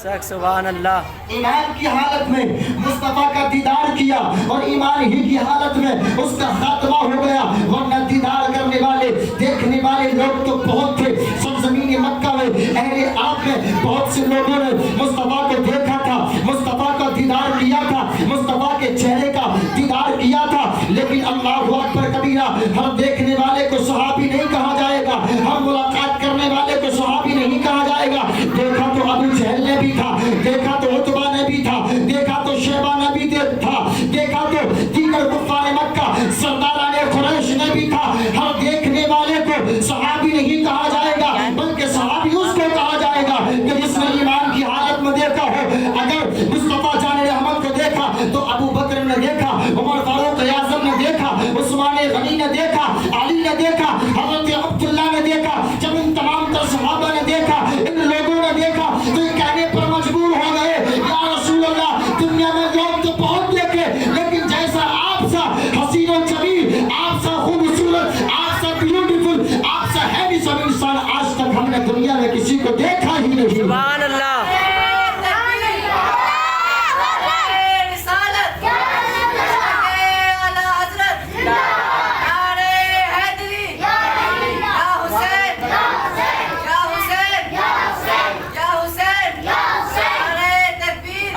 سبحان اللہ. ایمان کی حالت میں مصطفیٰ کا دیدار کیا اور ایمان ہی کی حالت میں اس کا خاتمہ ہو گیا، ورنہ دیدار کرنے والے دیکھنے والے لوگ تو بہت تھے. سرزمین مکہ میں اہل آپ میں بہت سے لوگوں نے مصطفیٰ کو دیکھا تھا، مصطفیٰ کا دیدار کیا تھا، مصطفیٰ کے چہرے کا دیدار کیا تھا، لیکن اللہ اکبر کبیرہ، ہر دیکھنے والے کو صحابی نہیں کہا جائے گا، ہر ملاقات کرنے والے کو صحابی نہیں کہا جائے گا. دیکھا تو ابو جہل نے بھی تھا، دیکھا تو عتبہ نے بھی تھا، دیکھا تو شیبہ نے بھی تھا، دیکھا تو دیگر کفار مکہ سرداران قریش نے بھی تھا. ہر دیکھنے والے کو صحابی نہیں کہا جائے گا، بلکہ صحابی اس کو کہا جائے گا کہ جس نے ایمان کی حالت میں دیکھا ہو. اگر مصطفیٰ جان رحمت کو دیکھا تو ابو بکر نے دیکھا، عمر فاروق اعظم نے دیکھا، عثمان غنی نے دیکھا، علی نے دیکھا، حضرت عبداللہ نے دیکھا. جب ان تمام تر صحابہ نے دیکھا، ان لوگوں نے دیکھا تو یہ کہنے پر مجبور ہو گئے، یا رسول اللہ، دنیا میں لوگ تو بہت دیکھے، لیکن جیسا آپ سا حسین و جمیل، آپ سا خوبصورت، آپ سا بیوٹیفل، آپ سا ہینڈسم انسان آج تک ہم نے دنیا میں کسی کو دیکھا ہی نہیں. سبحان اللہ.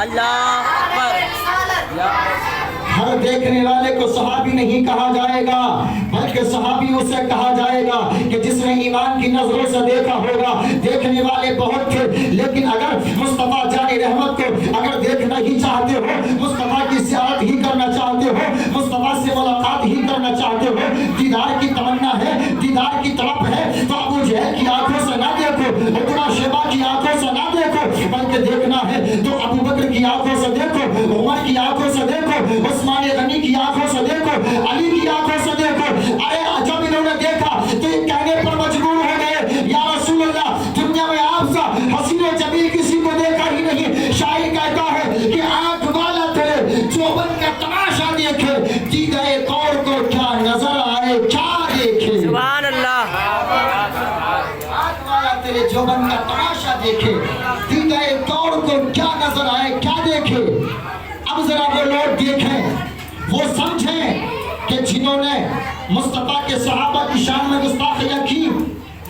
اللہ اکبر. ہر دیکھنے والے کو صحابی نہیں کہا جائے گا، بلکہ صحابی اسے کہا جائے گا کہ جس نے ایمان کی نظروں سے دیکھا ہوگا. دیکھنے والے بہت تھے، لیکن اگر مصطفیٰ جان رحمت کو اگر دیکھنا ہی چاہتے ہو، مصطفیٰ کی زیارت ہی کرنا چاہتے ہو، مصطفیٰ سے ملاقات ہی کرنا چاہتے ہو، دیدار کی تمنا ہے، دیدار کی طلب ہے، تو ابو جہل کی آنکھوں سے نہ دیکھو، عتبہ شیبہ کی آنکھوں سے نہ دیکھو، بلکہ دیکھنا ہے تو ابو بکر کی آنکھوں سے دیکھو، عمر کی آنکھوں سے دیکھو، عثمان غنی کی آنکھوں سے دیکھو، علی کی آنکھوں سے دیکھو. ارے جب انہوں نے دیکھا تو یہ کہنے پر مجبور ہو گئے، یا رسول اللہ، دنیا میں آپ سا حسین و جمیل کسی کو دیکھا ہی نہیں. شاعر کہتا ہے کہ آنکھ والا تیرے چوبن کا تماشا دیکھے، دیدہ طور کو کیا نظر آئے کیا دیکھے. سبحان اللہ. آنکھ والا تیرے چوبن کا تماشا دیکھے، دیدہ طور کو کیا نظر آئے کیا دیکھے. اب ذرا وہ لوگ دیکھیں، وہ سمجھیں کہ جنہوں نے مصطفیٰ کے صحابہ کی شان میں گستاخیاں کی.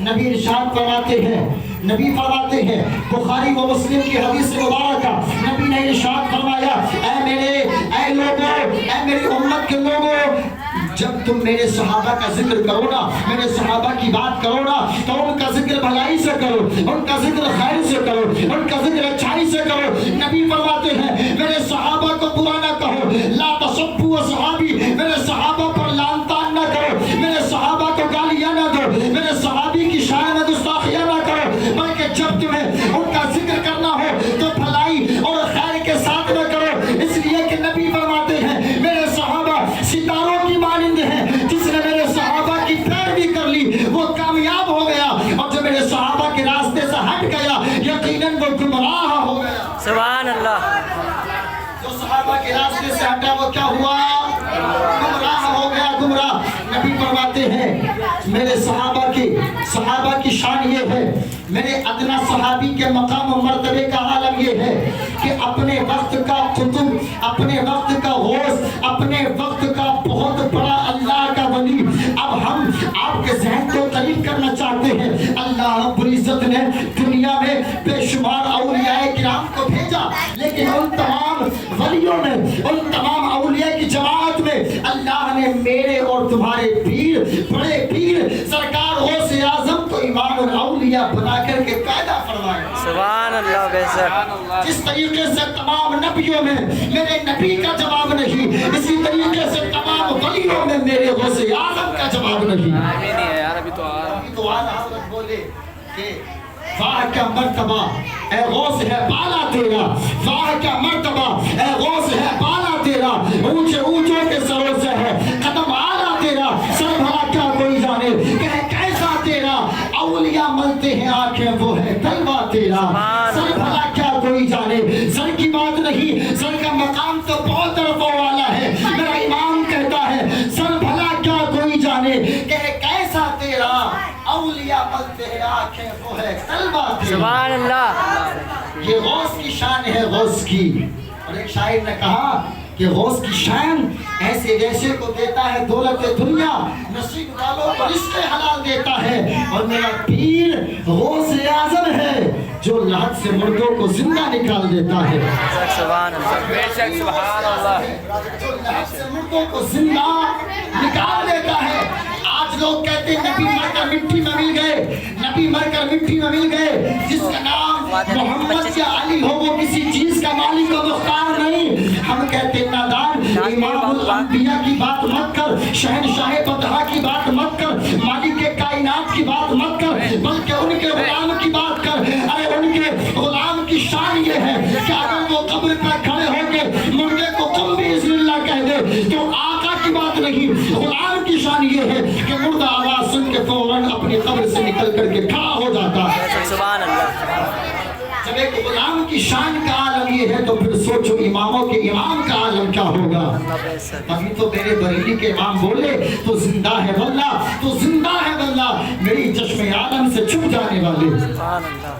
نبی ارشاد فرماتے ہیں، نبی فرماتے ہیں، بخاری و مسلم کی حدیث مبارکہ، نبی نے ارشاد فرمایا، اے لوگوں، اے میری امت کے لوگوں، جب تم میرے صحابہ کا ذکر کرو نا، میرے صحابہ کی بات کرو نا، تو ان کا ذکر بھلائی سے کرو، ان کا ذکر خیر سے کرو، ان کا ذکر اچھائی سے کرو. نبی فرماتے ہیں، میرے صحابہ کو برا نہ کہو، لا تسبوا صحابی، میرے صحابہ پر لعن طعن نہ کرو، میرے صحابہ کو گالیاں نہ دو، میرے صحابی کی شان میں گستاخیاں نہ کرو، بلکہ جب تمہیں ان کا ذکر کرنا ہو تو بھلائی اور خیر کے ساتھ نہ کرو. اس لیے کہ نبی فرماتے ہیں، میرے صحابہ ستاروں کی مانند ہیں، جس نے میرے صحابہ کی پیروی کر لی وہ کامیاب ہو گیا، اور جو میرے صحابہ کے راستے سے ہٹ گیا یقیناً وہ گمراہ ہو گیا. سبحان اللہ. جو صحابہ کے راستے سے ہٹا وہ کیا ہوا؟ گمراہ ہو گیا، گمراہ. نبی فرماتے ہیں، میرے صحابہ کی شان یہ ہے، میرے ادنا صحابی کے مقام و مرتبے کا عالم یہ ہے کہ اپنے وقت کا قطب، اپنے وقت کا غوث، اپنے وقت کا بہت بڑا اللہ کا ولی. اب ہم آپ کے ذہن کو قریب کرنا چاہتے ہیں. اللہ رب العزت نے دنیا میں بے شمار اولیاء کرام کو بھیجا، لیکن ان تمام ولیوں میں، ان تمام اولیاء کی جماعت میں اللہ نے میرے اور تمہارے پیر، بڑے پیر سرکار غوث اعظم کو امام الاولیاء بنا کر کے پیدا فرمایا. سبحان اللہ. بے شک جس طریقے سے تمام نبیوں میں میرے نبی کا جواب نہیں، اسی طریقے سے تمام ولیوں میں میرے غوث اعظم کا جواب نہیں. آمین یار. ابھی تو اعلیٰ حضرت بولے کہ واہ کیا مرتبہ اے غوث ہے بالا تیرا، واہ کیا مرتبہ اے غوث ہے بالا تیرا، اونچے اونچوں کے سروں سے ہے قدم اعلیٰ تیرا، سر بھلا کیا کوئی جانے کہ کیسا تیرا. اولیاء ملتے ہیں آنکھیں وہ ہے تلوہ تیرا، سر بھلا کیا کوئی جانے. سر کی بات نہیں، سر کا مقام تو بہت رفع والا ہے. میرا امام کہتا ہے سر بھلا کیا کوئی جانے کہ کیسا تیرا. اولیاء ملتے ہیں آنکھیں وہ ہے تلوہ تیرا. سبحان اللہ. یہ غوث کی غوث کی. اور ایک شاعر نے کہا کہ غوث کی شان ایسے جیسے کو دیتا ہے دولت دنیا, نصیب والوں کو رزق حلال دیتا ہے. اور میرا پیر غوث اعظم ہے جو لحد سے مردوں کو زندہ نکال دیتا ہے. سبحان اللہ. بے شک سبحان اللہ. جو لحد سے مردوں کو زندہ نکال دیتا ہے. آج لوگ کہتے ہیں نبی مر کر مٹی میں مل گئے, نبی مر کر مٹی میں مل گئے. جس کا نام محمد یا علی ہو وہ کسی چیز کا مالک و مختار نہیں. ہم کہتے ہیں نادان, امام الانبیاء کی بات مت کر, شہنشاہ بدہا کی بات مت کر, مالک کائنات کی بات مت کر, بلکہ ان کے غلام کی بات کر. ارے ان کے غلام کی شان یہ ہے کہ اگر وہ قبر پر کھڑے ہو کے مردے کو قم باذن اللہ کہہ دے تو آقا کی بات نہیں, غلام کی شان یہ ہے کہ مردہ آواز سن کے فوراً اپنی قبر سے نکل کر کے کھڑا ہو جاتا ہے. سبحان اللہ. جب ایک غلام کی شان کا عالم یہ ہے تو پھر سوچو اماموں کے امام کا عالم کیا ہوگا. ابھی تو میرے بریلی کے امام بولے تو زندہ ہے واللہ, تو زندہ ہے واللہ, میری چشم عالم سے چھپ جانے والے. سبحان اللہ.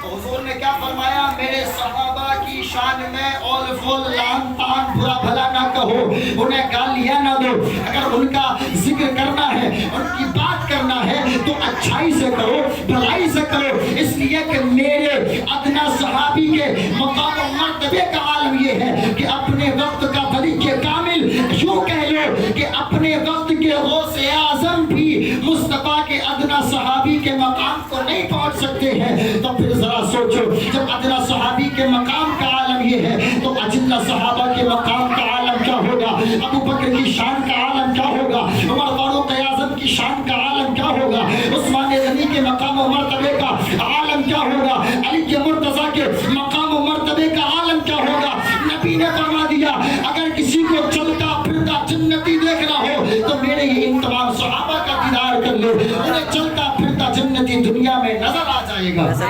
تو حضور نے کیا فرمایا, میرے صحابہ کی شان میں اول فول لان تان برا بھلا نہ کہو, انہیں گالیاں نہ دو. اگر ان کا ذکر کرنا ہے, ان کی بات کرنا ہے تو اچھائی سے کرو, بھلائی سے کرو. اس لیے کہ میرے ادنا صحابی کے مقام و مرتبے کا عالم یہ ہے کہ اپنے وقت کا ولی کے کامل, یوں کہہ لو کہ اپنے وقت کے غوث اعظم بھی مصطفیٰ کے ادنا صحابی کے مقام کو نہیں پہنچ سکتے ہیں. تو پھر ذرا سوچو, جب ادنا صحابی کے مقام کا عالم یہ ہے تو اجلہ صحابہ کے مقام کا عالم کیا ہوگا, ابو بکر کی شان کا عالم کیا ہوگا, عمر فاروق اعظم کی شان کا عالم کیا ہوگا, عثمان غنی کے مقام و مرتبے کا عالم کیا ہوگا, علی کے مرتضیٰ کے مقام و مرتبے کا عالم کیا ہوگا. نبی نے فرما دیا اگر کسی کو چلتا پھرتا جنتی دیکھنا ہو تو میرے یہ ان تمام صحابہ کا دیدار کر لو, انہیں چلتا پھرتا جنتی دنیا میں نظر آ جائے گا. حضرات,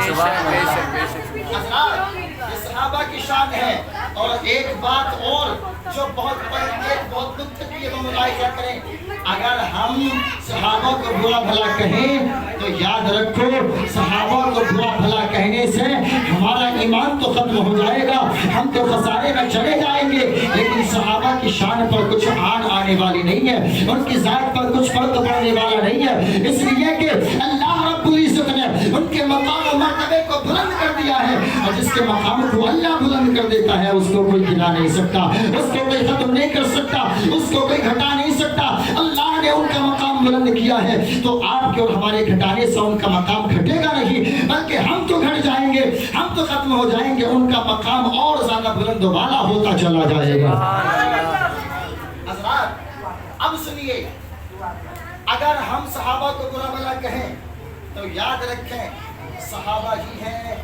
یہ صحابہ کی شان ہے. اور ایک بات اور جو بہت لطف کی ہے وہ ملاحظہ کریں, اگر ہم صحابہ کو برا بھلا کہیں تو یاد رکھو صحابہ کو برا بھلا کہنے سے ہمارا ایمان تو ختم ہو جائے گا, ہم تو خسارے میں چلے جائیں گے, لیکن صحابہ کی شان پر کچھ آنے والی نہیں ہے, ان کی ذات پر کچھ فرق پڑنے والا نہیں ہے. اس لیے کہ اللہ رب العزت نے ان کے مقام و مرتبے کو بلند کر دیا ہے, اور جس کے مقام کو اللہ بلند کر دیتا ہے اس کو کوئی گلا نہیں سکتا, اس کو کوئی ختم نہیں کر سکتا, اس کو کوئی گھٹا نہیں سکتا. اللہ نے ان کا مقام بلند کیا ہے تو آپ کے اور ہمارے گھٹانے سے ان کا مقام گھٹے گا نہیں, بلکہ ہم تو گھٹ جائیں گے, ہم تو ختم ہو جائیں گے, ان کا مقام اور زیادہ بلند و بالا ہوتا چلا جائے گا. حضرات اب سنیے, اگر ہم صحابہ کو برا بھلا کہیں تو یاد رکھیں صحابہ ہی ہیں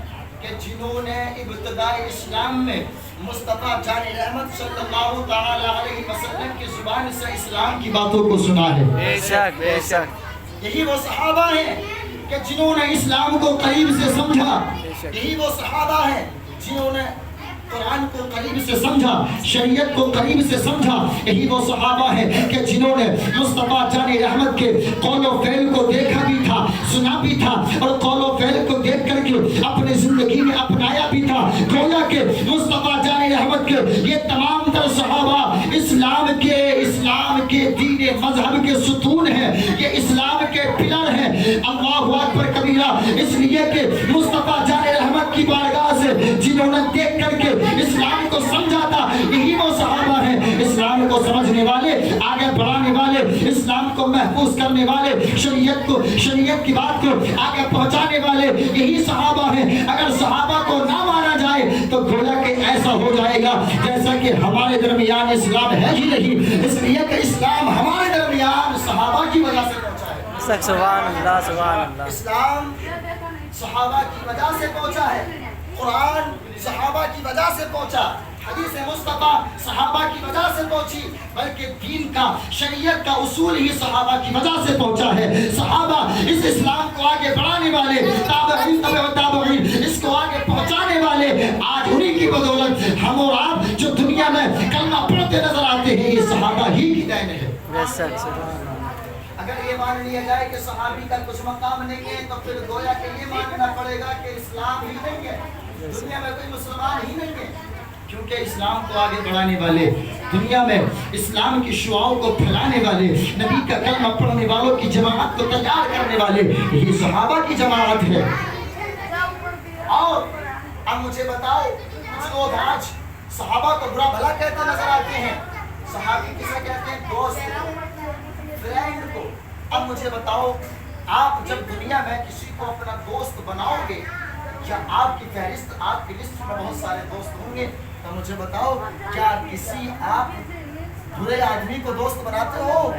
کہ جنہوں نے ابتدائی اسلام میں مصطفیٰ جان رحمت صلی اللہ تعالی علیہ وسلم کی زبان سے اسلام کی باتوں کو سنا ہے. بے شک, بے شک. یہی وہ صحابہ ہیں کہ جنہوں نے اسلام کو قریب سے سمجھا, یہی وہ صحابہ ہیں جنہوں نے قرآن کو قریب سے سمجھا, شریعت کو قریب سے سمجھا. یہی وہ صحابہ ہیں کہ جنہوں نے مصطفیٰ جان رحمت کے قول و فعل کو دیکھا بھی تھا, سنا بھی تھا, اور قول و فعل کو دیکھ کر کے اپنی زندگی میں اپنایا بھی تھا. گویا کہ مصطفیٰ جان رحمت کے یہ تمام تر صحابہ اسلام کے دین مذہب کے ستون ہیں, یہ اسلام کے پلر ہیں. اللہ اکبر کبیرہ. اس لیے کہ مصطفیٰ جان رحمت کی بارگاہ سے جنہوں نے دیکھ کر کے اسلام کو سمجھا تھا, یہی وہ صحابہ ہیں اسلام کو سمجھنے والے, آگے بڑھانے والے, اسلام کو محفوظ کرنے والے, شریعت کی بات کو آگے پہنچانے والے, یہی صحابہ ہیں. اگر صحابہ کو نہ مانا جائے تو گویا کہ ایسا ہو جائے گا جیسا کہ ہمارے درمیان اسلام ہے ہی نہیں. اس لیے کہ اسلام ہمارے درمیان صحابہ کی وجہ سے پہنچا ہے. سبحان اللہ, سبحان اللہ. اسلام صحابہ کی وجہ سے پہنچا ہے, قرآن صحابہ کی وجہ سے پہنچا, حدیث مصطفیٰ صحابہ کی وجہ سے پہنچی, بلکہ دین کا شریعت کا اصول ہی صحابہ کی وجہ سے پہنچا ہے. صحابہ اس اسلام کو آگے بڑھانے والے, تابعین تبع تابعین اس کو آگے پہنچانے والے, آج انہی کی بدولت ہم اور آپ جو دنیا میں کلمہ پڑھتے نظر آتے ہیں, یہ صحابہ ہی کی دین ہے. اگر یہ مان لیا جائے کہ صحابی کا کچھ مقام نہیں ہے تو پھر گویا کہ یہ ماننا پڑے گا کہ اسلام ہی نہیں ہے. دنیا میں کوئی مسلمان ہی نہیں ہے، کیونکہ اسلام کو آگے بڑھانے والے، دنیا میں اسلام کی شعاؤں کو پھیلانے والے، نبی کا کلمہ پڑھنے والوں کی جماعت کو تیار کرنے والے یہ صحابہ کی جماعت ہے۔ اور اب مجھے بتاؤ، کچھ لوگ آج صحابہ کو برا بھلا کہتے نظر آتے ہیں۔ صحابی کسے کہتے ہیں؟ دوست کو، فرینڈ کو۔ اب مجھے بتاؤ، آپ جب دنیا میں کسی کو اپنا دوست بناؤ گے، یا آپ کی فہرست، آپ کی لسٹ میں بہت سارے دوست ہوں گے، تو مجھے بتاؤ کیا کسی آپ برے آدمی کو دوست بناتے ہو؟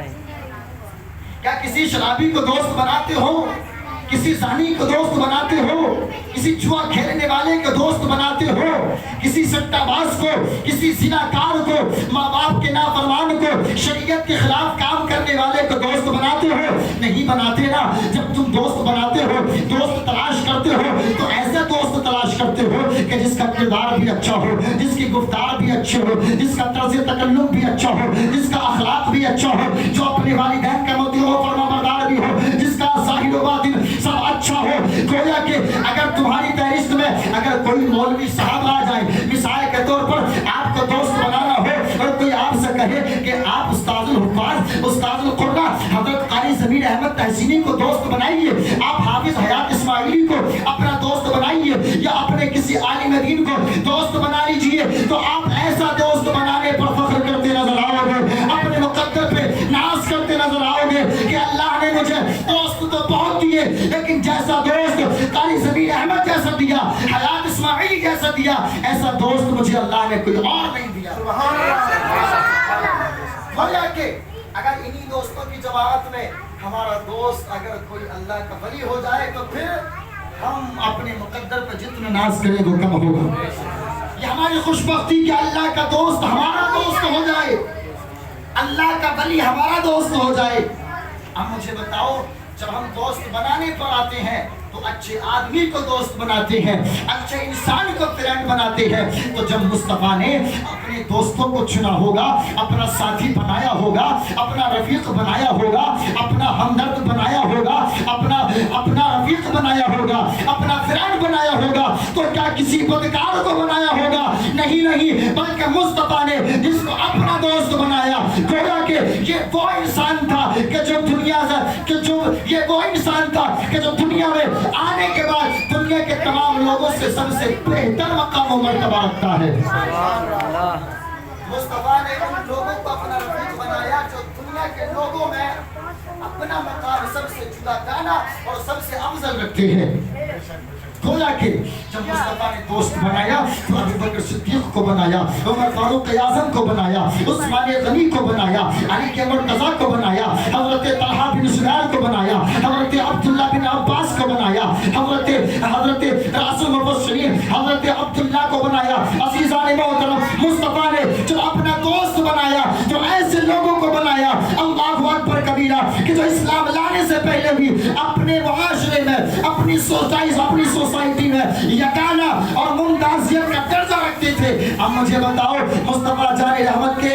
کیا کسی شرابی کو دوست بناتے ہو؟ کسی زانی کو دوست بناتے ہو؟ کسی جوا کھیلنے والے کو دوست بناتے ہو؟ کسی سٹہ باز کو، کسی زناکار کو، ماں باپ کے نافرمان کو، شریعت کے خلاف کام کرنے والے کو دوست بناتے ہو؟ نہیں بناتے نا۔ جب تم دوست بناتے ہو، دوست تلاش کرتے ہو، تو ایسا دوست تلاش کرتے ہو کہ جس کا کردار بھی اچھا ہو، جس کی گفتار بھی اچھے ہو، جس کا طرز تکلم بھی اچھا ہو، جس کا اخلاق بھی اچھا ہو، جو اپنے والدین کا مطیع و فرمانبردار بھی ہو، جس کا ظاہر و باطن سب اچھا ہو۔ گویا کہ اگر تمہاری فہرست میں اگر کوئی مولوی صاحب آ جائے، مثال کے طور پر آپ کو دوست بنانا ہو، اور کوئی آپ سے کہے کہ آپ استاد الحفاظ، استاد القرآن حضرت قاری ضمیر احمد تحسینی کو دوست بنائیے، آپ حافظ حیات اسماعیلی کو اپنا دوست بنائیے، یا اپنے کسی عالم دین کو دوست بنا لیجئے، تو آپ ایسا دوست بنانے پر فخر کرتے نظر آؤ گے، اپنے مقدر پہ ناز کرتے نظر آؤ گے کہ اللہ نے مجھے دوست تو بہت دیے، لیکن جیسا دوست قاری ضمیر احمد جیسا دیا، حیات اسماعیلی جیسا دیا، ایسا دوست مجھے اللہ نے کوئی اور نہیں دیا۔ گویا کہ اگر انہی دوستوں کی جماعت میں ہمارا دوست اگر کوئی اللہ کا ولی ہو جائے، تو پھر ہم اپنے مقدر پر جتنا ناز کریں وہ کم ہوگا۔ یہ ہماری خوش بختی کہ اللہ کا دوست ہمارا دوست ہو جائے، اللہ کا ولی ہمارا دوست ہو جائے۔ اب مجھے بتاؤ، جب ہم دوست بنانے پر آتے ہیں تو اچھے آدمی کو دوست بناتے ہیں، اچھے انسان کو فرینڈ بناتے ہیں۔ تو جب مصطفیٰ نے اپنے دوستوں کو چنا ہوگا، اپنا ساتھی بنایا ہوگا، اپنا رفیق بنایا ہوگا، اپنا ہمدرد بنایا ہوگا، اپنا رفیق بنایا ہوگا، اپنا فرینڈ بنایا ہوگا، تو کیا کسی بدکار کو بنایا ہوگا؟ نہیں، بلکہ مصطفیٰ نے جس کو اپنا دوست بنایا، گویا کہ یہ وہ انسان تھا کہ جو دنیا میں آنے کے بعد دنیا کے تمام لوگوں سے سب سے بہتر مقام و مرتبہ رکھتا ہے۔ مصطفیٰ نے ان لوگوں کو اپنا رفیق بنایا جو دنیا کے لوگوں میں اپنا مقام سب سے جدا جانا اور سب سے افضل رکھتے ہیں۔ گویا کہ جب مصطفیٰ نے دوست بنایا تو ابو بکر صدیق کو بنایا، عمر فاروق اعظم کو بنایا، عثمان غنی کو بنایا، علی کے مرتضیٰ کو بنایا، حضرت طلحہ بن زبیر کو بنایا، حضرت عبداللہ بن عباس کو بنایا، حضرت راس المبشرین حضرت عبداللہ کو بنایا۔ عزیزان محترم، مصطفیٰ نے جو اپنا دوست بنایا، جو ایسے لوگوں کو بنایا، اللہ اکبر کبیرہ، کہ جو اسلام لانے سے پہلے بھی اپنے معاشرے میں، اپنی سوسائٹی میں یکانہ اور ممتازیت کا درجہ رکھتے تھے۔ اب مجھے بتاؤ، مصطفیٰ جان رحمت کے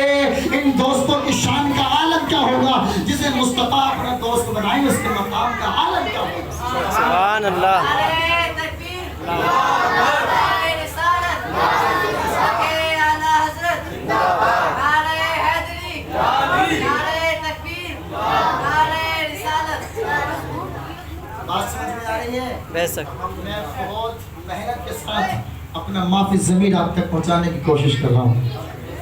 ان دوستوں کی شان کا عالم کیا ہوگا؟ جسے مصطفیٰ اپنا دوست بنائیں، اس کے مقام کا عالم کیا ہوگا؟ سبحان اللہ۔ بات سمجھ میں آ رہی ہے؟ بے شک۔ میں بہت محنت کے ساتھ اپنا معافی ضمیر آپ تک پہنچانے کی کوشش کر رہا ہوں۔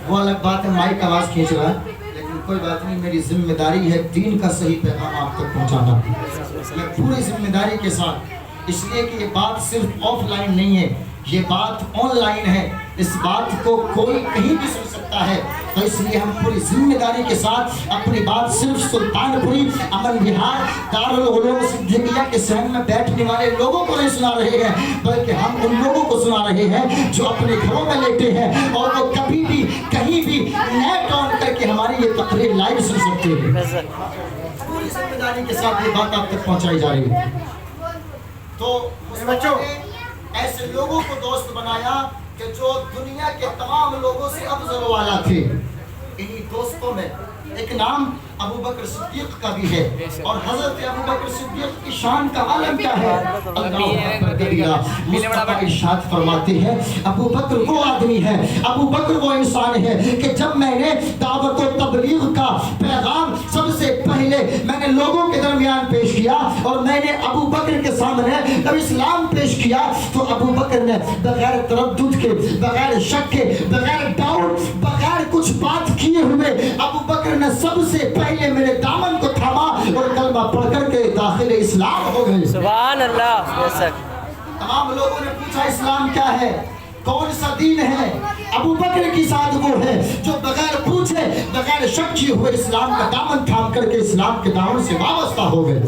وہ الگ بات ہے مائک آواز کھینچ رہا ہے، لیکن کوئی بات نہیں، میری ذمہ داری ہے دین کا صحیح پیغام آپ تک پہنچانا۔ میں پوری ذمہ داری کے ساتھ، اس لیے کہ یہ بات صرف آف لائن نہیں ہے، یہ بات آن لائن ہے، اس بات کو کوئی کہیں بھی سن سکتا ہے، تو اس لیے ہم پوری ذمہ داری کے ساتھ اپنی بات صرف سلطان پوری امن وہار دارالعلوم صدیقیہ کے صحن میں بیٹھنے والے لوگوں کو نہیں سنا رہے ہیں، بلکہ ہم ان لوگوں کو سنا رہے ہیں جو اپنے گھروں میں لیٹے ہیں اور وہ کبھی بھی کہیں بھی نیٹ آن کر کے ہماری یہ تقریر لائیو سن سکتے ہیں۔ پوری ذمہ داری کے ساتھ یہ بات آپ تک پہنچائی جا رہی ہے۔ تو بچوں، ایسے لوگوں کو دوست بنایا کہ جو دنیا کے تمام لوگوں سے افضل والا تھے۔ انہی دوستوں میں ایک نام ابو بکر صدیق کا بھی ہے، اور حضرت ابو بکر صدیق کی شان کا عالم کیا ہے؟ اللہ اکبر کبیرہ۔ مصطفیٰ ارشاد فرماتے ہیں ابو بکر وہ آدمی ہے، ابو بکر وہ انسان ہے کہ جب میں نے دعوت و تبلیغ کا پیغام سب سے پہلے میں نے لوگوں کے درمیان پیش کیا، اور میں نے ابو بکر کے سامنے جب اسلام پیش کیا تو ابو بکر نے بغیر تردد کے، بغیر شک کے، بغیر ڈاؤٹ، بغیر کچھ بات کیے ہوئے ابو بکر نے سب سے پہلے میرے دامن کو تھاما اور کلمہ پڑھ کر کے داخل اسلام ہو گئے۔ سبحان اللہ، بے شک۔ تمام لوگوں نے پوچھا اسلام کیا ہے، کون سا دین ہے؟ ابو بکر کی ساتھ وہ ہے جو بغیر پوچھے، بغیر شک کیے ہوئے اسلام کا دامن تھام کر کے اسلام کے دامن سے وابستہ ہو گئے۔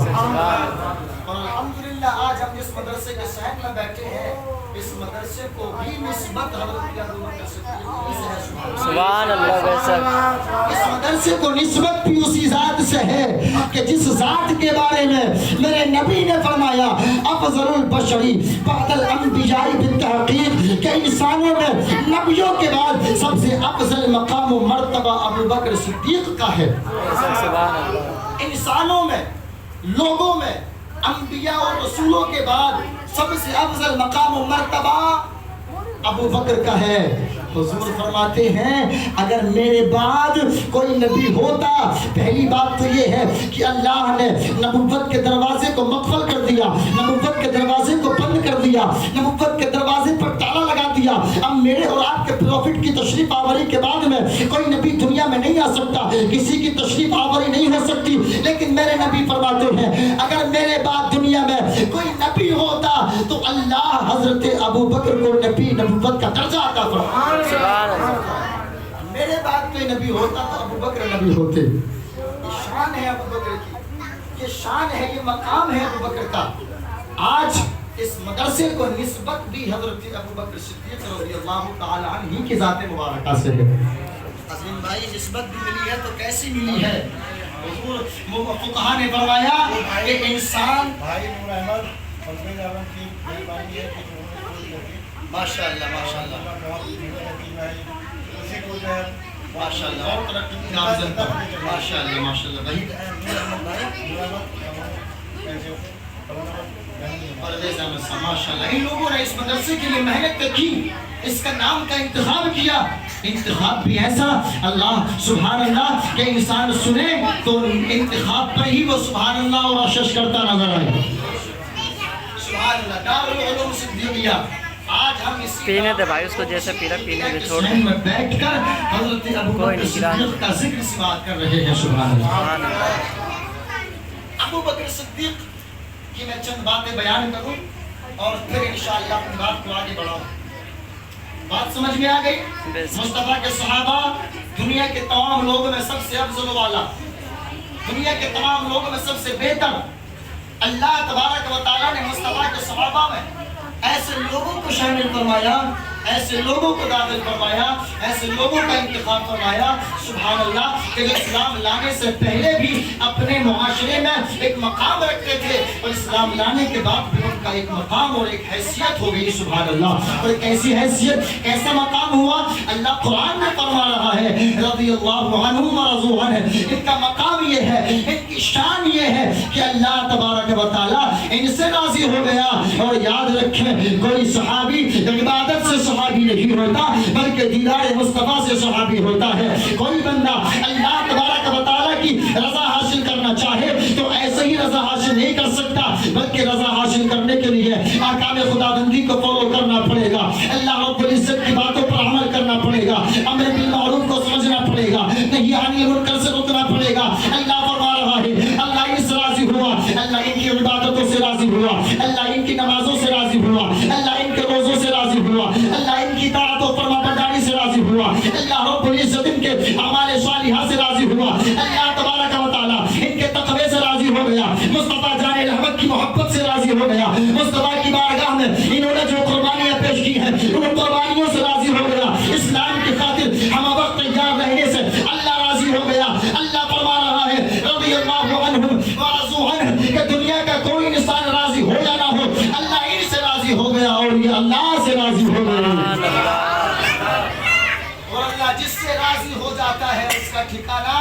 اور الحمدللہ آج ہم جس مدرسے کے صحن میں بیٹھے ہیں، اس مدرسے کو بھی نسبت حضرت ابو بکر صدیق سے ہے۔ سبحان اللہ، بے شک۔ اس مدرسے کو نسبت بھی اسی ذات سے ہے کہ جس ذات کے بارے میں میرے نبی نے فرمایا افضل البشری بعد الانبیاء بالتحقیق، کہ انسانوں میں نبیوں کے بعد سب سے افضل مقام و مرتبہ ابو بکر صدیق کا ہے۔ سبحان اللہ۔ انسانوں میں، لوگوں میں، انبیاء اور رسولوں کے بعد سب سے افضل مقام و مرتبہ ابو بکر کا ہے۔ حضور فرماتے ہیں اگر میرے بعد کوئی نبی ہوتا، پہلی بات تو یہ ہے کہ اللہ نے نبوت کے دروازے کو مقفل کر دیا، نبوت کے دروازے کو بند کر دیا، نبوت کے دروازے پر تالا لگا دیا۔ اب میرے اور آپ کے پروفٹ کی تشریف آوری کے بعد میں کوئی نبی دنیا میں نہیں آ سکتا، کسی کی تشریف آوری نہیں ہو سکتی، لیکن میرے نبی فرماتے ہیں اگر میرے بعد دنیا میں کوئی نبی ہوتا تو اللہ حضرت ابو بکر کو نبوت کا درجہ عطا فرماتا۔ میرے بعد کوئی نبی ہوتا تو ابو بکر نبی ہوتے۔ یہ شان ہے ابو بکر کی، یہ شان ہے، یہ مقام ہے ابو بکر کا۔ آج اس مدرسے کو نسبت بھی حضرت ابو بکر صدیق رضی اللہ تعالی عنہ کی ذات مبارکہ سے ہے۔ عظیم بھائی نسبت بھی ملی ہے تو کیسی ملی ہے؟ حضور فقہا نے فرمایا کہ انسان ماشاء اللہ ماشاء اللہ ماشاء اللہ اور ترقی کی نامزد ماشاء اللہ ماشاء اللہ بھائی ماشاء اللہ۔ ان لوگوں نے اس مدرسے کے لیے محنت کی، اس کا نام کا انتخاب کیا، انتخاب بھی ایسا اللہ سبحان اللہ کہ انسان سنے تو انتخاب پر ہی وہ سبحان اللہ اور اشش کرتا نظر آئے۔ سبحان اللہ۔ دارالعلوم صدیقیہ آج ہم پینے دے بھائی اس کو، جیسے پینا پینے دے، چھوڑ دے۔ میں بیٹھ کر حضرت ابو بکر صدیق کا ذکر سماعت کر رہے ہیں۔ سبحان اللہ۔ ابو بکر صدیق کی میں چند باتیں بیان کروں اور پھر انشاءاللہ اپنی بات کو آگے بڑھاؤں۔ بات سمجھ میں آ گئی؟ مصطفیٰ کے صحابہ دنیا کے تمام لوگوں میں سب سے افضل والا، دنیا کے تمام لوگوں میں سب سے بہتر۔ اللہ تبارک و تعالیٰ نے مصطفیٰ کے صحابہ میں ایسے لوگوں کو شامل فرمایا، ایسے لوگوں کو داخل فرمایا، ایسے لوگوں کا انتخاب فرمایا سبحان اللہ کہ جو اسلام لانے سے پہلے بھی اپنے معاشرے میں ایک مقام رکھتے تھے، اور اسلام لانے کے بعد بھی ان کا ایک مقام اور ایک حیثیت ہو گئی سبحان اللہ۔ اور ایک ایسی حیثیت، ایسا مقام ہوا، اللہ قرآن میں فرما رہا ہے رضی اللہ عنہم ورضوا عنہ، ان کا مقام یہ ہے، ان کی شان یہ ہے کہ اللہ تبارک و تعالیٰ ان سے راضی ہو گیا۔ اور یاد رکھیں کوئی صحابی عبادت سے صحابی نہیں ہوتا بلکہ دیدار مصطفیٰ سے صحابی ہوتا ہے۔ کوئی بندہ اللہ تبارک و تعالیٰ کی رضا حاصل کرنا چاہے تو ایسے ہی رضا حاصل نہیں کر سکتا، بلکہ رضا حاصل کرنے کے لیے احکام خداوندی کو فالو کرنا پڑے گا، اللہ رب العزت کی باتوں پر عمل کرنا پڑے گا، امر بالمعروف کو سمجھنا پڑے گا، نہی عن المنکر سے رکنا پڑے گا۔ اللہ فرما رہا ہے اللہ ان سے راضی ہوا، اللہ ان کی عبادتوں سے راضی ہوا، اللہ ان کی نمازوں سے راضی ہوا، اللہ ان کے روزوں سے راضی ہوا، اللہ ان کی اطاعت و فرمانبرداری سے راضی ہوا، اللہ رب العزت ان کے اعمال صالحہ سے راضی ہوا، اللہ تبارک و تعالی ان کے تقوی سے راضی ہو گیا، مصطفیٰ جان رحمت کی محبت سے راضی ہو گیا، مصطفیٰ کی بارگاہ میں انہوں نے جو قربانیاں پیش کی ہیں ان قربانیوں سے راضی ہو گیا، اسلام کی خاطر ہم وقت تیار رہنے سے اللہ راضی ہو گیا۔ اللہ فرما رہا ہے رضی اللہ عنہم ورضوا عنہ کہ دنیا کا کوئی انسان راضی ہو یا نہ ہو، اللہ ان سے راضی ہو گیا اور یہ اللہ سے راضی ہو گئے، اور اللہ جس سے راضی ہو جاتا ہے اس کا ٹھکانہ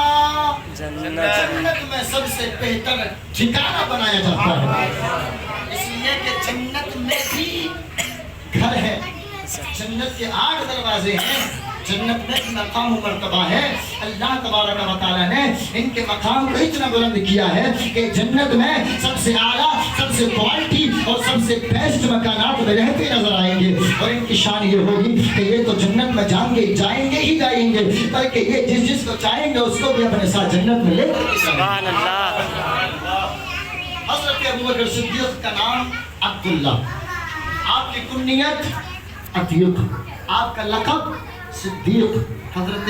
جنت جنت میں سب سے بہتر ٹھکانہ بنایا جاتا ہے، اس لیے کہ جنت میں بھی گھر ہے، جنت کے 8 دروازے ہیں، جنت میں مقام و مرتبہ ہے۔ اللہ تبارک و تعالیٰ نے ان کے مقام کو اتنا بلند کیا ہے کہ جنت میں سب سے اعلیٰ، سب سے کوالٹی اور سب سے بیسٹ مکانات میں رہتے نظر آئیں گے، اور ان کی شان یہ ہوگی کہ یہ تو جنت میں جائیں گے ہی جائیں گے، بلکہ یہ جس کو چاہیں گے اس کو بھی اپنے ساتھ جنت میں لے کر کے جائیں گے۔ سبحان اللہ۔ حضرت ابوبکر صدیق کا نام عبداللہ، آپ کی کنیت عتیق، آپ کا لقب صدیق۔ حضرت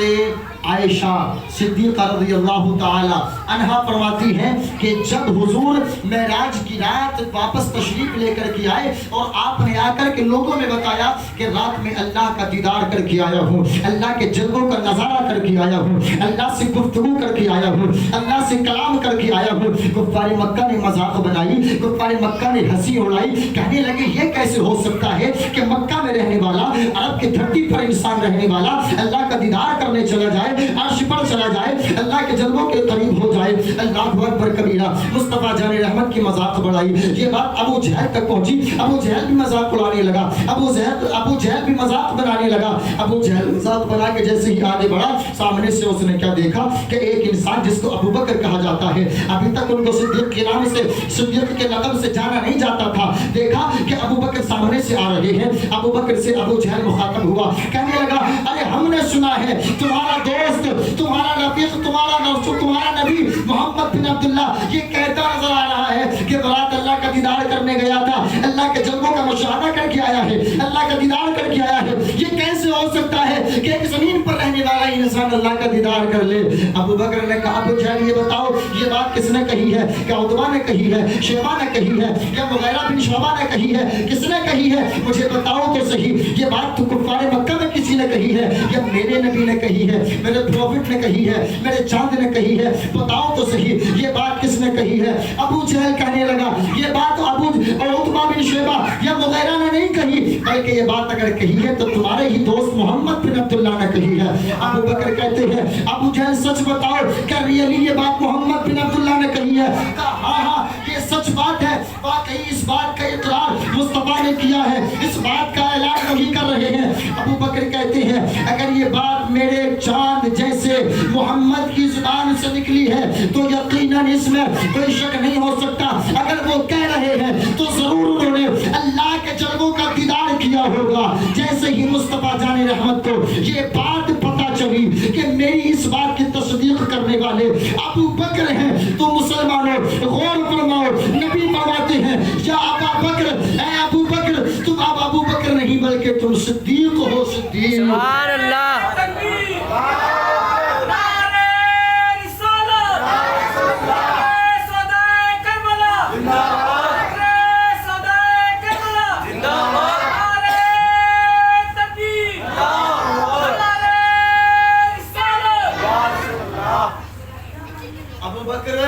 عائشہ صدیقہ رضی اللہ تعالی عنہا فرماتی ہیں کہ جب حضور معراج کی رات واپس تشریف لے کر کے آئے اور آپ نے آ کر کے لوگوں میں بتایا کہ رات میں اللہ کا دیدار کر کے آیا ہوں، اللہ کے جلووں کا نظارہ کر کے آیا ہوں، اللہ سے گفتگو کر کے آیا ہوں، اللہ سے کلام کر کے آیا ہوں، کفار مکہ نے مذاق بنائی، کفار مکہ نے ہنسی اڑائی، کہنے لگے یہ کیسے ہو سکتا ہے کہ مکہ میں رہنے والا، عرب کی دھرتی پر انسان رہنے والا اللہ کا دیدار کرنے چلا جائے، عرش پر چلا جائے، اللہ کے جلووں کے قریب ہو جائے۔ اللہ اکبر کبیرہ۔ مصطفیٰ جان رحمت کی مذاق بڑھائی، یہ بات ابو جہل تک پہنچی، ابو جہل بھی مذاق اڑانے لگا، ابو جہل بھی مذاق بنانے لگا۔ ابو جہل مذاق بنا کے جیسے ہی آگے بڑھا، سامنے سے اس نے کیا دیکھا کہ ایک انسان جس کو ابو بکر کہا جاتا ہے، ابھی تک ان کو صدیق کے نام سے، صدیق کے لقب سے جانا نہیں جاتا تھا، دیکھا کہ ابو بکر سامنے سے آ رہے ہیں۔ ابو بکر سے ابو جہل مخاطب ہوا، کہنے لگا ارے ہم نے سنا ہے تمہارا دوست، تمہارا رفیق، تمہارا نبی محمد بن عبداللہ یہ کہتا نظر آ رہا ہے کہ برات اللہ کا دیدار کرنے گیا تھا، اللہ کے جلووں کا مشاہدہ کر کے آیا ہے، اللہ کا دیدار کر کے آیا ہے، یہ کیسے ہو سکتا ہے کہ ایک زمین پر رہنے والا انسان اللہ کا دیدار کر لے؟ ابو بکر نے کہا ابو جہل یہ بتاؤ یہ بات کس نے کہی ہے؟ کیا عتبہ نے کہی ہے، شیبہ نے کہی ہے، کیا مغیرہ بن شعبہ نے کہی ہے، کس نے کہی ہے؟ مجھے بتاؤ تو صحیح، یہ بات تو کفار مکہ میں کسی نے کہی ہے یا میرے نبی نے کہی ہے، میرے پروفٹ نے کہی ہے، میرے چاند نے کہی ہے؟ بتاؤ تو صحیح یہ بات کس نے کہی ہے؟ ابو جہل کہنے لگا یہ بات عتبہ بن شیبہ یا مغیرہ نے نہیں کہی، بلکہ یہ بات اگر کہی ہے تو تمہارے ہی دوست محمد بن عبداللہ نے کہی ہے۔ ابو بکر کہتے ہیں ابو جہل سچ بتاؤ کیا ریئلی یہ بات محمد بن عبداللہ نے کہی ہے؟ کہا ہاں ہاں یہ سچ بات ہے، واقعی اس بات کا اقرار مصطفیٰ نے کیا ہے، اس بات کا اعلان وہی کر رہے ہیں۔ ابو بکر کہتے ہیں اگر یہ بات میرے چاند جیسے محمد کی زبان سے نکلی ہے تو یقیناً اس میں کوئی شک نہیں ہو سکتا، اگر وہ کہہ رہے ہیں تو ضرور انہوں نے اللہ کے جلووں کا دیدار کیا ہوگا۔ جیسے ہی مصطفیٰ جان رحمت کو یہ بات پتہ چلی کہ میری اس بات کی تصدیق کرنے والے ابو بکر ہیں تو مسلمانوں غور فرماؤ، نبی فرماتے ہیں یا ابا بکر، اے ابو بکر تم اب ابو بکر نہیں بلکہ تم صدیق ہو، صدیق۔ سبحان اللہ۔ ابو بکر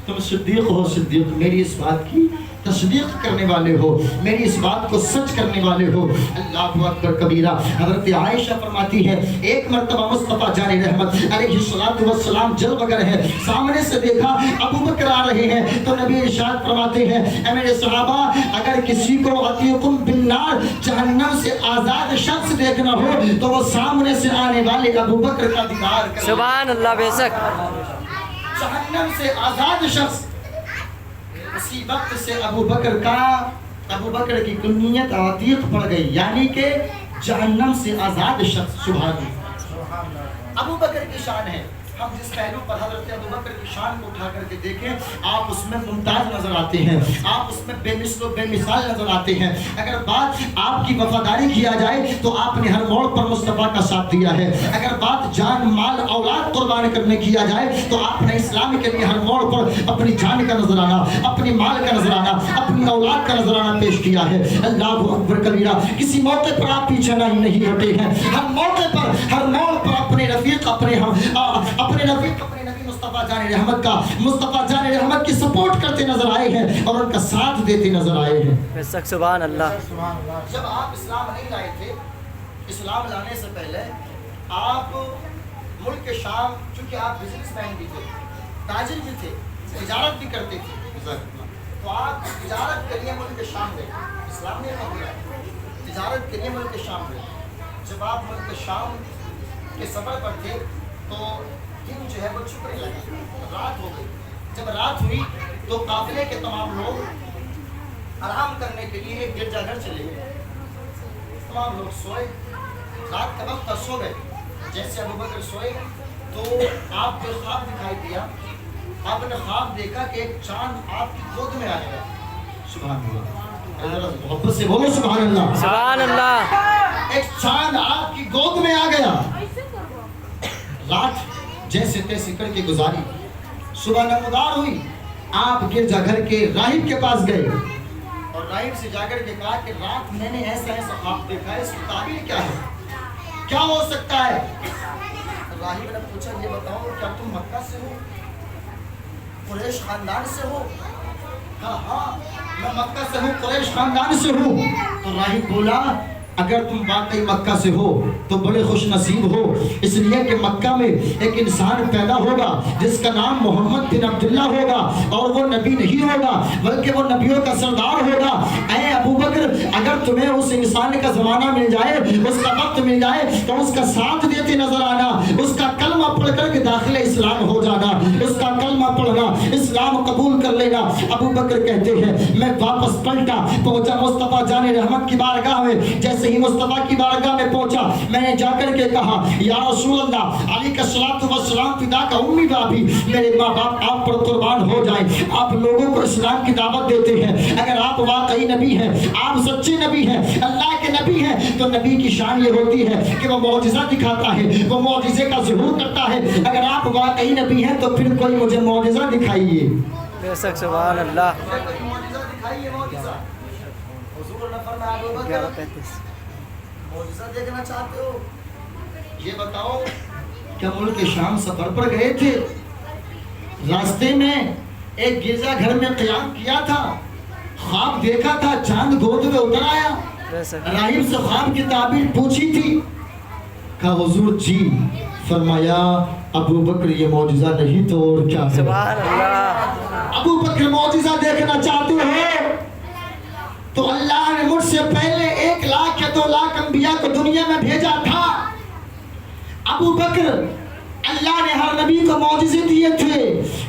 تم صدیق ہو، صدیق، میری اس بات کی تصدیق کرنے والے ہو، میری اس بات کو سچ کرنے والے ہو۔ اللہ اکبر کبیرہ۔ حضرت عائشہ فرماتی ہے ایک مرتبہ مصطفیٰ جان رحمت علیہ السلام جلوہ گر ہے، سامنے سے دیکھا ابو بکر آ رہے ہیں تو نبی ارشاد فرماتے ہیں اے میرے صحابہ اگر کسی کو عتیق بالنار جہنم سے آزاد شخص دیکھنا ہو تو وہ سامنے سے آنے والے ابو بکر کا دیدار کرے۔ سبحان اللہ، بے شک۔ جہنم سے آزاد شخص، اسی وقت سے ابو بکر کی کنیت عتیق پڑ گئی، یعنی کہ جہنم سے آزاد شخص۔ سبحان اللہ۔ ابو بکر کی شان ہے، ہم جس پہلو پر حضرت ابو بکر کی شان کو اٹھا کر کے دیکھیں آپ اس میں ممتاز نظر آتے ہیں، آپ اس میں بے مثل و بے مثال نظر آتے ہیں۔ اگر بات آپ کی وفاداری کیا جائے تو آپ نے ہر موڑ پر مصطفیٰ کا ساتھ دیا ہے، اگر بات جان مال اولاد قربان کرنے کیا جائے تو آپ نے اسلام کے لیے ہر موڑ پر اپنی جان کا نذرانہ، اپنی مال کا نذرانہ، اپنی اولاد کا نذرانہ پیش کیا ہے۔ اللہ اکبر کبیرہ۔ کسی موقع پر آپ پیچھے نہیں ہٹے ہیں، ہر موقع پر، ہر موڑ پر اپنے رفیق، اپنے نبی مصطفیٰ جان رحمت کا، مصطفیٰ جان رحمت کی سپورٹ کرتے نظر آئے ہیں اور ان کا ساتھ دیتے نظر آئے ہیں۔ بے شک، سبحان اللہ۔ جب آپ اسلام نہیں لائے تھے، اسلام لانے سے پہلے آپ ملک شام، چونکہ آپ بزنس مین بھی تھے، تاجر بھی تھے، تجارت بھی کرتے تھے، تو آپ تجارت کے لیے ملک شام گئے، اسلام نے نہیں دیا، تجارت کے لیے ملک شام گئے۔ جب آپ ملک شام کے سفر پر تھے تو دن جو ہے وہ چھپنے لگے، رات ہو گئی۔ جب رات ہوئی تو قافلے کے تمام لوگ آرام کرنے کے لیے گرجا گھر چلے گئے، تمام لوگ سوئے، رات کا وقت تھا، سو گئے۔ جیسے ابو بکر سوئے تو آپ کو خواب دکھائی دیا، آپ نے خواب دیکھا کہ ایک چاند آپ کی گود میں آ گیا۔ سبحان اللہ، محبت سے بولو سبحان اللہ، سبحان اللہ۔ ایک چاند آپ کی گود میں آ گیا۔ رات جیسے تیسے کر کے گزاری، صبح نمودار ہوئی، آپ گرجا گھر کے راہب کے پاس گئے اور راہب سے جا کر کے کہا کہ رات میں نے ایسا خواب دیکھا ہے، اس کی تعبیر کیا ہے، کیا ہو سکتا ہے؟ راہب نے پوچھا یہ بتاؤ کیا تم مکہ سے ہو، قریش خاندان سے ہو؟ کہا ہاں میں مکہ سے ہوں، قریش خاندان سے ہوں۔ تو راہب بولا اگر تم واقعی مکہ سے ہو تو بڑے خوش نصیب ہو، اس لیے کہ مکہ میں ایک انسان پیدا ہوگا جس کا نام محمد بن عبداللہ ہوگا، اور وہ نبی نہیں ہوگا بلکہ وہ نبیوں کا سردار ہوگا۔ اے ابو بکر اگر تمہیں اس انسان کا زمانہ مل جائے، اس کا وقت مل جائے تو اس کا ساتھ دیتے نظر آنا، اس کا کلمہ پڑھ کر کے داخل اسلام ہو جانا، اس کا کلمہ پڑھنا، اسلام قبول کر لینا۔ ابو بکر کہتے ہیں میں واپس پلٹا، پہنچا مصطفیٰ جان رحمت کی بارگاہ میں۔ جیسے ہی مصطفیٰ کی بارگاہ میں پہنچا میں نے جا کر کے کہا یا رسول اللہ علی کا صلاۃ و سلام فدا کا امی بابی، میرے ماں باپ آپ پر قربان ہو جائیں، آپ لوگوں کو اسلام کی دعوت دیتے ہیں، اگر آپ واقعی نبی ہیں، آپ سچے نبی ہیں، اللہ کے نبی ہیں، تو نبی کی شان یہ ہوتی ہے کہ وہ معجزہ دکھاتا ہے، وہ معجزے کا ظہور کرتا ہے۔ اگر آپ واقعی نبی ہیں تو پھر کوئی مجھے معجزہ دکھائیے، بے شک سبحان اللہ۔ معجزہ دکھائیے، معجزہ۔ حضور نے فرمایا ابو بکر معجزہ دیکھنا چاہتے ہو؟ یہ بتاؤ کیا ملک شام سفر پر گئے تھے، راستے میں ایک گرجا گھر میں قیام کیا تھا، خواب دیکھا تھا، چاند گود میں اتر آیا، راہب سے خواب کی تعبیر پوچھی تھی؟ کہا حضور جی۔ فرمایا ابو بکر یہ معجزہ نہیں تو اور کیا ہے؟ سبحان اللہ۔ ابو بکر معجزہ دیکھنا چاہتے ہو تو اللہ نے مجھ سے پہلے 1 لاکھ یا 2 لاکھ انبیاء کو دنیا میں بھیجا تھا۔ ابو بکر اللہ نے ہر نبی کو معجزے دیے تھے،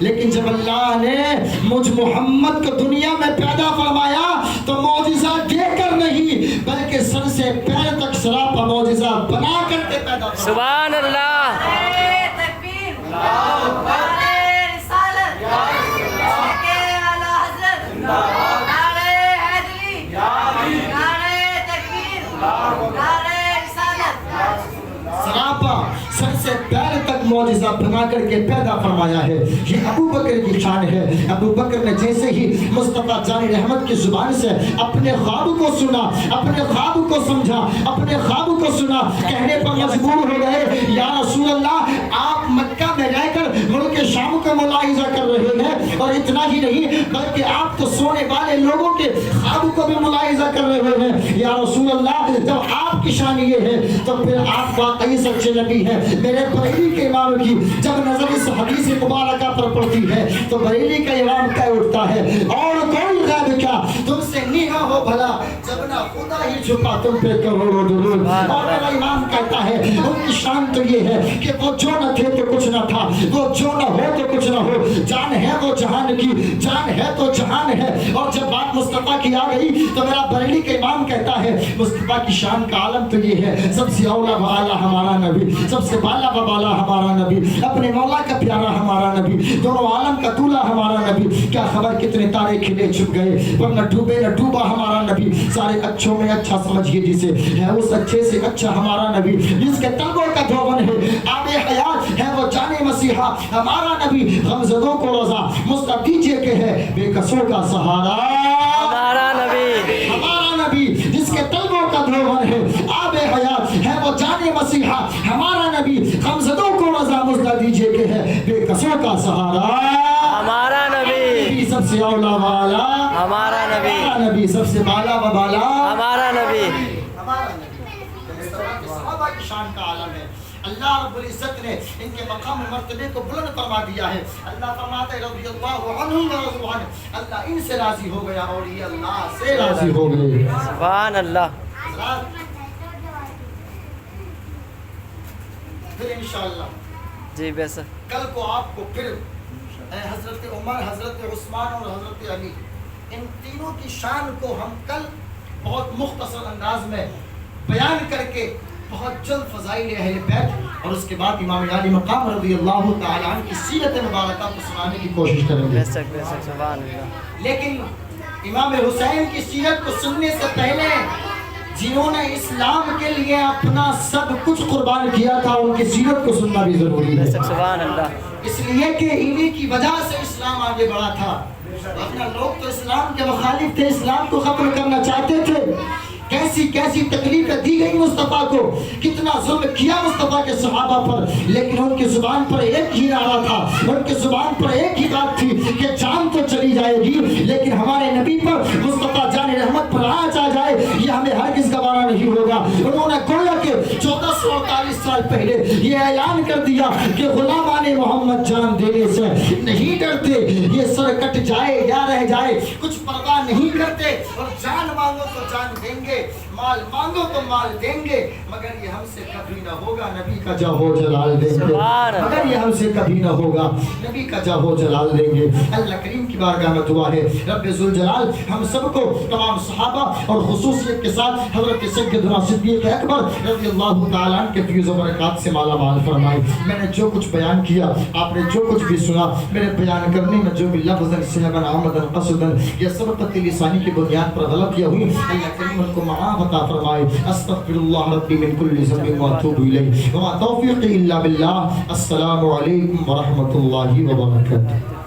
لیکن جب اللہ نے مجھ محمد کو دنیا میں پیدا فرمایا تو معجزہ دے کر نہیں بلکہ سر سے پیر تک سراپا معجزہ بنا کر کے پیدا فرمایا۔ سبحان اللہ۔ تکبیر، نعرہ رسالت، اعلیٰ حضرت، نعرہ حیدری، نعرہ تکبیر، نعرہ رسالت۔ سراپا سر سے پیر تک معجزہ بنا کر کے پیدا فرمایا ہے، یہ ابو بکر کی شان ہے۔ ابو بکر نے جیسے ہی مصطفیٰ جان رحمت کی زبان سے اپنے خواب کو سنا، اپنے خواب کو سمجھا، اپنے خواب کو سنا، کہنے پر مجبور ہو گئے یا رسول اللہ آپ مکہ میں رہ کر ملک شام کا ملاحظہ کر رہے ہیں، اور اتنا ہی نہیں بلکہ آپ تو سونے والے لوگوں کے خواب کو بھی ملاحظہ کر رہے ہیں۔ یا رسول اللہ جب آپ کی شان یہ ہے تو پھر آپ واقعی سچے نبی ہیں۔ میرے بریلی کے امام کی جب نظر اس حدیث مبارکہ پر پڑتی ہے تو بریلی کا امام کہہ اٹھتا ہے اور کوئی غیب کیا تم سے نیہا ہو بھلا جب نہ خدا ہی چھپا تم پہ کروڑوں درود۔ اور میرا امام کہتا ہے ان کی شان تو یہ ہے کہ وہ جو نہ تھے تو کچھ نہ تھا، وہ جو نہ ہو تو کچھ نہ ہو، جان ہے وہ جہان کی، جان ہے تو جہان ہے۔ اور جب بات مصطفیٰ کی آ گئی تو میرا بریلی کا امام کہتا ہے مصطفیٰ کی شان کا عالم تو یہ ہے سب سے اولا و اعلیٰ ہمارا نبی، سب سے بالا و بالا ہمارا نبی، اپنے مولا کا پیارا ہمارا نبی، دونوں عالم کا دولہ ہمارا نبی۔ کیا خبر کتنے تارے کھلے چھپ گئے پر نہ ڈوبے نہ ڈوبا ہمارا نبی، سارے اچھوں میں اچھا سمجھیے جسے ہے اس اچھے سے اچھا ہمارا نبی، جس کے تلبوں کا دھون ہے آب حیات ہے وہ جانے مسیحا ہمارا نبی، غمزدوں کو رضا مصطفیٰ دیجئے کہ ہے بے کسوں کا سہارا ہمارا نبی، ہمارا نبی، جس کے تلبوں کا دھون ہے آب حیات ہے وہ جانے مسیحا ہمارا نبی، غمزدوں کو رضا مصطفیٰ دیجئے کہ ہے بے کسوں کا سہارا ہمارا نبی، سب سے اولا والا ہمارا نبی، نبی، سب سے بالا و بالا ہمارا نبی۔ ہمارا نبی۔ کے صحابہ کی شان کا عالم ہے. اللہ رب العزت نے ان کے مقام مرتبے کو بلند فرما دیا ہے. اللہ فرماتا ہے رضی اللہ عنہم ورضوا عنہ, اللہ ان سے راضی ہو گیا اور یہ اللہ سے راضی ہو گئے. سبحان اللہ. حضرات پھر انشاءاللہ جی بے شک. کل کو آپ کو پھر حضرت عمر, حضرت عثمان اور حضرت علی, ان تینوں کی شان کو ہم کل بہت مختصر انداز میں بیان کر کے بہت جلد فضائل اہل بیت اور اس کے بعد امام علی مقام رضی اللہ تعالی عنہ کی سیرت مبارکہ کو سنانے کی کوشش کریں گے. بے شک بے شک. سبحان اللہ. لیکن امام حسین کی سیرت کو سننے سے پہلے جنہوں نے اسلام کے لیے اپنا سب کچھ قربان کیا تھا ان کی سیرت کو سننا بھی ضروری بے ہے. شک. سبحان اللہ. اس لیے کہ انہی کی وجہ سے اسلام آگے بڑھا تھا. ورنہ لوگ تو اسلام کے مخالف تھے, اسلام کو ختم کرنا چاہتے تھے. کیسی کیسی تکلیفیں دی گئی مصطفیٰ کو, کتنا ظلم کیا مصطفیٰ کے صحابہ پر, لیکن ان کی زبان پر ایک ہی نعرہ تھا, ان کی زبان پر ایک ہی بات تھی کہ جان تو چلی جائے گی لیکن ہمارے نبی پر, مصطفیٰ جان رحمت پر آنچ آ جائے یہ ہمیں ہرگز گوارا نہیں ہوگا. انہوں نے گویا کہ 1448 سال پہلے یہ اعلان کر دیا کہ غلامان محمد جان دینے سے نہیں ڈرتے, یہ سر کٹ جائے یا رہ جائے کچھ پرواہ نہیں کرتے, اور جان مانگو تو جان دیں گے, مال مانگو تو مال دیں گے, مگر یہ ہم سے کبھی نہ ہوگا نبی کا جاہو جلال دیں گے, مگر یہ ہم سے کبھی نہ ہوگا نبی کا جاہو جلال دیں گے. اللہ کریم کی بارگاہ میں دعا ہے رب ذوالجلال ہم سب کو, تمام صحابہ اور خصوصیت کے ساتھ حضرت سیدنا صدیق اکبر رضی اللہ تعالیٰ عنہ کے فیض و برکات سے مالا مال فرمائے. میں نے جو کچھ بیان کیا, آپ نے جو کچھ بھی سنا, میرے بیان کرنے میں جو بھی لفظاً صحباً عمداً قصداً یا سبقت لسانی کی بنیاد پر غلطیاں ہوئی, اللہ کریم ان کو معاف عطا فرمائے. استغفر اللہ ربی من کل ذنب واتوب الیہ وما توفیقی الا باللہ. السلام علیکم ورحمۃ اللہ وبرکاتہ.